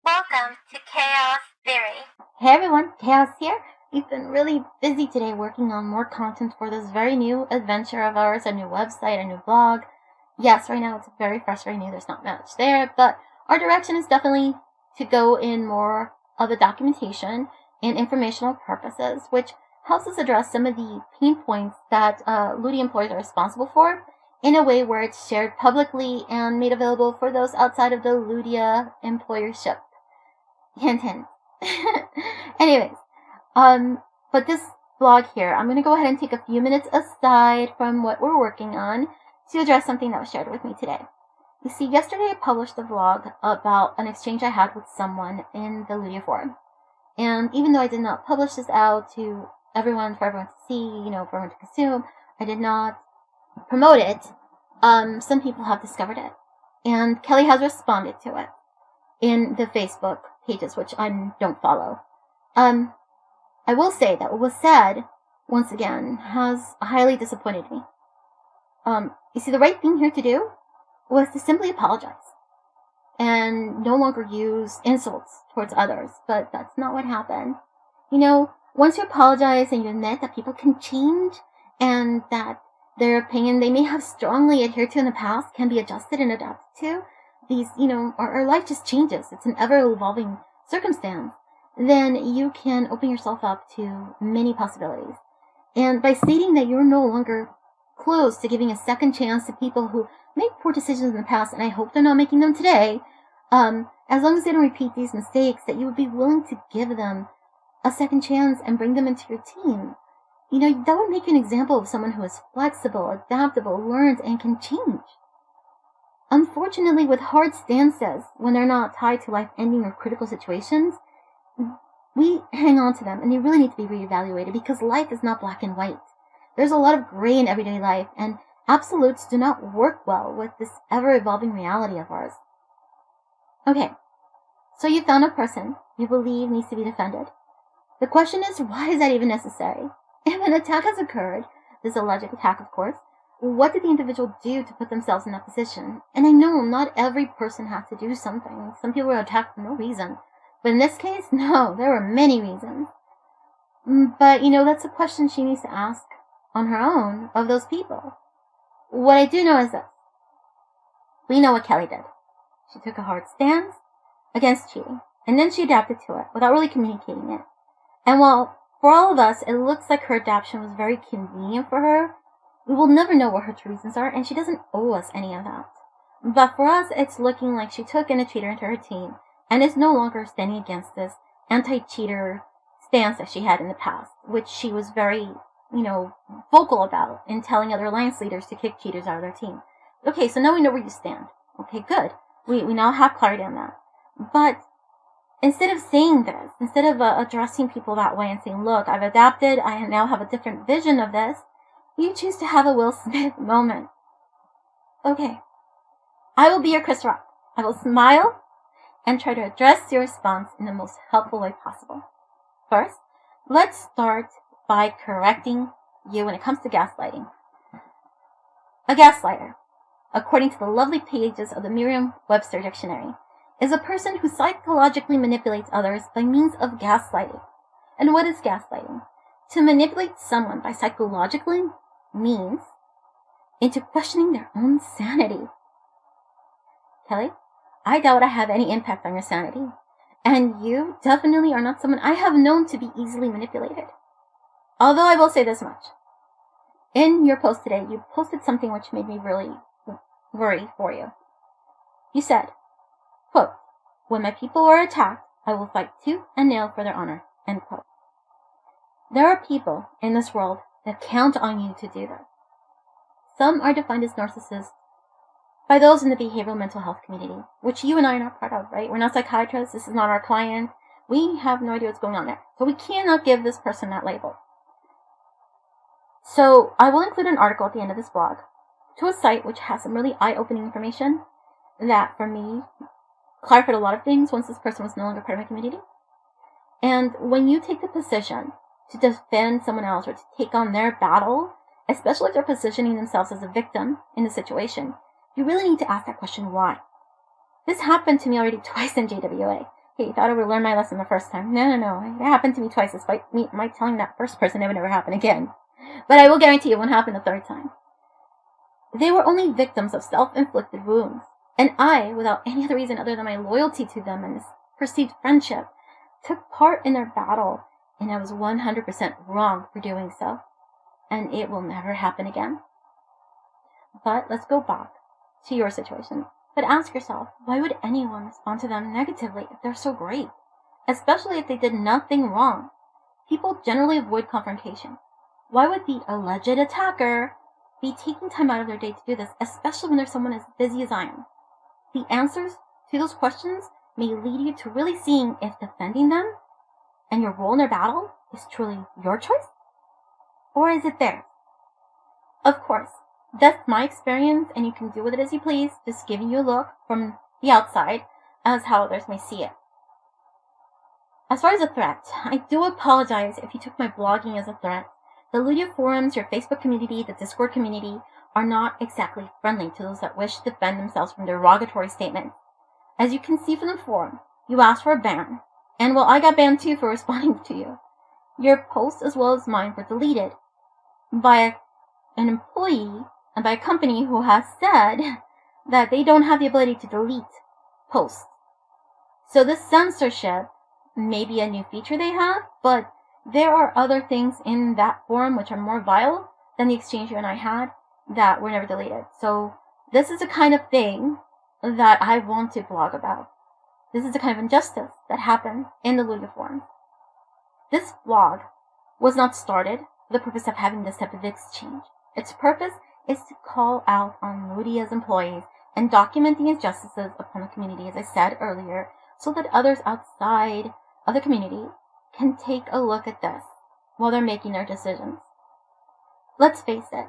Welcome to Chaos Theory. Hey everyone, Chaos here. We've been really busy today working on more content for this very new adventure of ours, a new website, a new blog. Yes, right now it's very fresh, very new, there's not much there, but our direction is definitely to go in more of the documentation and informational purposes, which helps us address some of the pain points that Ludi employees are responsible for in a way where it's shared publicly and made available for those outside of the Ludia employership. Hint, hint. Anyways, but this blog here, I'm going to go ahead and take a few minutes aside from what we're working on to address something that was shared with me today. You see, yesterday I published a vlog about an exchange I had with someone in the Ludia forum. And even though I did not publish this out to everyone, for everyone to see, for everyone to consume, I did not promote it. Some people have discovered it. And Kelly has responded to it in the Facebook pages, which I don't follow. I will say that what was said, once again, has highly disappointed me. You see, the right thing here to do was to simply apologize and no longer use insults towards others, but that's not what happened. Once you apologize and you admit that people can change and that their opinion they may have strongly adhered to in the past can be adjusted and adapted to, our life just changes. It's an ever-evolving circumstance. Then you can open yourself up to many possibilities. And by stating that you're no longer close to giving a second chance to people who made poor decisions in the past, and I hope they're not making them today, as long as they don't repeat these mistakes, that you would be willing to give them a second chance and bring them into your team. That would make you an example of someone who is flexible, adaptable, learns, and can change. Unfortunately, with hard stances, when they're not tied to life-ending or critical situations, we hang on to them, and they really need to be reevaluated because life is not black and white. There's a lot of gray in everyday life, and absolutes do not work well with this ever-evolving reality of ours. Okay, so you found a person you believe needs to be defended. The question is, why is that even necessary? If an attack has occurred, this alleged attack, of course, what did the individual do to put themselves in that position? And I know not every person has to do something. Some people were attacked for no reason. But in this case, no, there were many reasons. But, that's a question she needs to ask on her own of those people. What I do know is this. We know what Kelly did. She took a hard stance against cheating. And then she adapted to it without really communicating it. And while for all of us, it looks like her adaptation was very convenient for her, we will never know what her true reasons are, and she doesn't owe us any of that. But for us, it's looking like she took in a cheater into her team, and is no longer standing against this anti-cheater stance that she had in the past, which she was very, vocal about in telling other alliance leaders to kick cheaters out of their team. Okay, so now we know where you stand. Okay, good. We now have clarity on that. But instead of saying this, instead of addressing people that way and saying, look, I've adapted, I now have a different vision of this, you choose to have a Will Smith moment. Okay, I will be your Chris Rock. I will smile and try to address your response in the most helpful way possible. First, let's start by correcting you when it comes to gaslighting. A gaslighter, according to the lovely pages of the Merriam-Webster dictionary, is a person who psychologically manipulates others by means of gaslighting. And what is gaslighting? To manipulate someone by psychologically means into questioning their own sanity. Kelly, I doubt I have any impact on your sanity. And you definitely are not someone I have known to be easily manipulated. Although I will say this much. In your post today, you posted something which made me really worry for you. You said, quote, when my people are attacked, I will fight tooth and nail for their honor, end quote. There are people in this world that count on you to do this. Some are defined as narcissists by those in the behavioral mental health community, which you and I are not part of, right? We're not psychiatrists. This is not our client. We have no idea what's going on there. So we cannot give this person that label. So I will include an article at the end of this blog to a site which has some really eye-opening information that, for me, clarified a lot of things once this person was no longer part of my community. And when you take the position to defend someone else or to take on their battle, especially if they're positioning themselves as a victim in the situation, you really need to ask that question, why? This happened to me already twice in JWA. Hey, thought I would learn my lesson the first time. No. It happened to me twice, despite me telling that first person it would never happen again. But I will guarantee it won't happen the third time. They were only victims of self-inflicted wounds. And I, without any other reason other than my loyalty to them and this perceived friendship, took part in their battle, and I was 100% wrong for doing so. And it will never happen again. But let's go back to your situation. But ask yourself, why would anyone respond to them negatively if they're so great? Especially if they did nothing wrong. People generally avoid confrontation. Why would the alleged attacker be taking time out of their day to do this, especially when there's someone as busy as I am? The answers to those questions may lead you to really seeing if defending them and your role in their battle is truly your choice, or is it theirs? Of course, that's my experience, and you can do with it as you please, just giving you a look from the outside as how others may see it. As far as a threat, I do apologize if you took my blogging as a threat. The Ludia forums, your Facebook community, the Discord community are not exactly friendly to those that wish to defend themselves from derogatory statements. As you can see from the forum, you asked for a ban, and well, I got banned too for responding to you. Your posts as well as mine were deleted by an employee and by a company who has said that they don't have the ability to delete posts. So this censorship may be a new feature they have, but there are other things in that forum which are more vile than the exchange you and I had that were never deleted. So this is the kind of thing that I want to blog about. This is the kind of injustice that happened in the Ludia forum. This blog was not started for the purpose of having this type of exchange. Its purpose is to call out on Ludia's employees and document the injustices upon the community, as I said earlier, so that others outside of the community can take a look at this while they're making their decisions. Let's face it,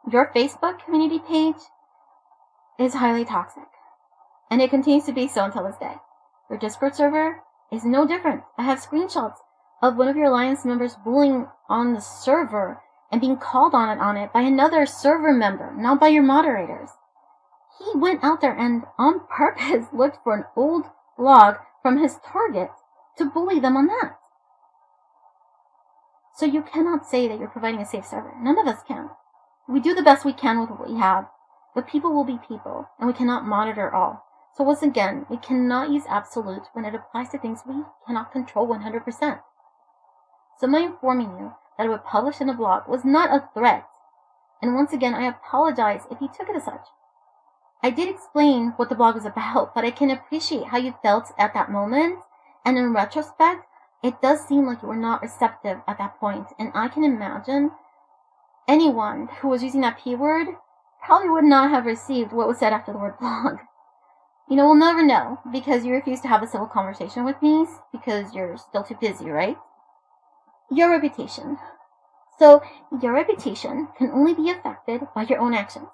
your Facebook community page is highly toxic, and it continues to be so until this day. Your Discord server is no different. I have screenshots of one of your alliance members bullying on the server and being called on it by another server member, not by your moderators. He went out there and on purpose looked for an old log from his target to bully them on that. So you cannot say that you're providing a safe server. None of us can. We do the best we can with what we have, but people will be people, and we cannot monitor all. So once again, we cannot use absolutes when it applies to things we cannot control 100%. So my informing you that I would publish in a blog was not a threat, and once again, I apologize if you took it as such. I did explain what the blog was about, but I can appreciate how you felt at that moment, and in retrospect, it does seem like you were not receptive at that point, and I can imagine anyone who was using that P word probably would not have received what was said after the word blog. You know, we'll never know, because you refuse to have a civil conversation with me, because you're still too busy, right? Your reputation. So, your reputation can only be affected by your own actions.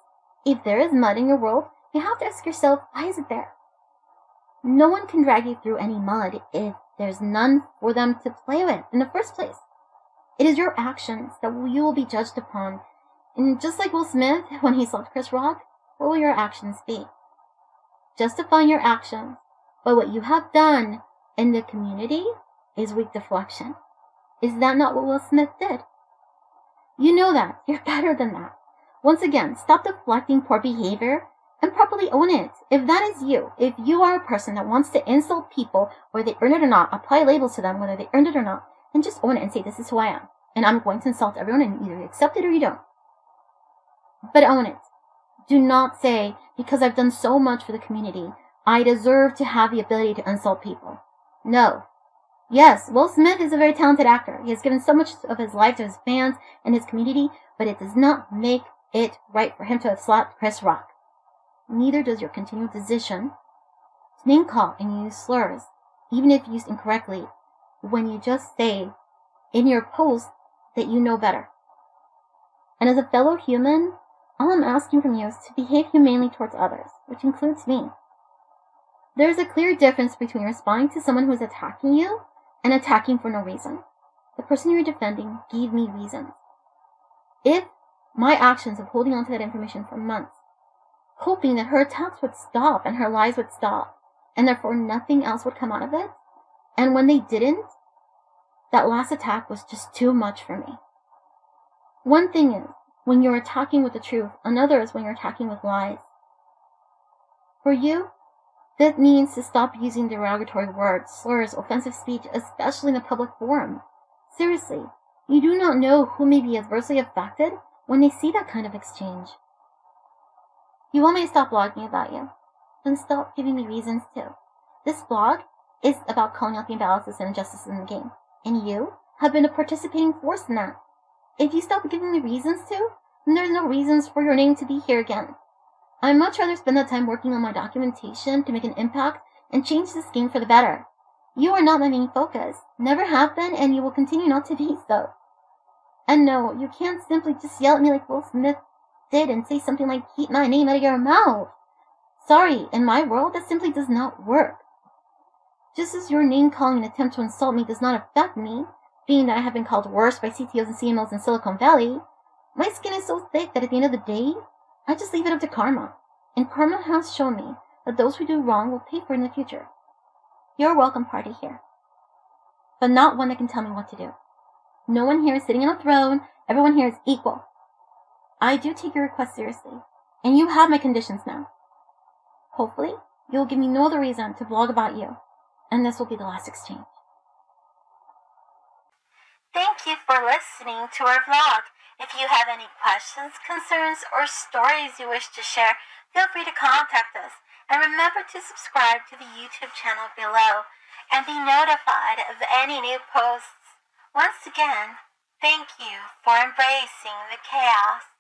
If there is mud in your world, you have to ask yourself, why is it there? No one can drag you through any mud if there's none for them to play with in the first place. It is your actions that you will be judged upon. And just like Will Smith, when he slapped Chris Rock, what will your actions be? Justifying your actions by what you have done in the community is weak deflection. Is that not what Will Smith did? You know that. You're better than that. Once again, stop deflecting poor behavior and properly own it. If that is you, if you are a person that wants to insult people, whether they earn it or not, apply labels to them, whether they earned it or not, then just own it and say, this is who I am. And I'm going to insult everyone, and either you accept it or you don't. But own it. Do not say, because I've done so much for the community, I deserve to have the ability to insult people. No. Yes, Will Smith is a very talented actor. He has given so much of his life to his fans and his community, but it does not make it right for him to have slapped Chris Rock. Neither does your continual decision to name call and use slurs, even if used incorrectly, when you just say in your post that you know better. And as a fellow human, all I'm asking from you is to behave humanely towards others, which includes me. There is a clear difference between responding to someone who is attacking you and attacking for no reason. The person you're defending gave me reasons. If my actions of holding on to that information for months, hoping that her attacks would stop and her lies would stop, and therefore nothing else would come out of it, And when they didn't, that last attack was just too much for me. One thing is when you're attacking with the truth, another is when you're attacking with lies. For you, that means to stop using derogatory words, slurs, offensive speech, especially in a public forum. Seriously, you do not know who may be adversely affected when they see that kind of exchange. You want me to stop blogging about you? Then stop giving me reasons to. This blog is about calling out the imbalances and injustices in the game, and you have been a participating force in that. If you stop giving me reasons to, then there's no reasons for your name to be here again. I'd much rather spend that time working on my documentation to make an impact and change this game for the better. You are not my main focus, never have been, and you will continue not to be so. And no, you can't simply just yell at me like Will Smith did and say something like, keep my name out of your mouth. Sorry, in my world, that simply does not work. Just as your name-calling and attempt to insult me does not affect me, being that I have been called worse by CTOs and CMOs in Silicon Valley, my skin is so thick that at the end of the day, I just leave it up to karma. And karma has shown me that those who do wrong will pay for it in the future. You're a welcome party here, but not one that can tell me what to do. No one here is sitting on a throne. Everyone here is equal. I do take your request seriously, and you have my conditions now. Hopefully, you will give me no other reason to blog about you, and this will be the last exchange. Thank you for listening to our vlog. If you have any questions, concerns, or stories you wish to share, feel free to contact us. And remember to subscribe to the YouTube channel below and be notified of any new posts. Once again, thank you for embracing the chaos.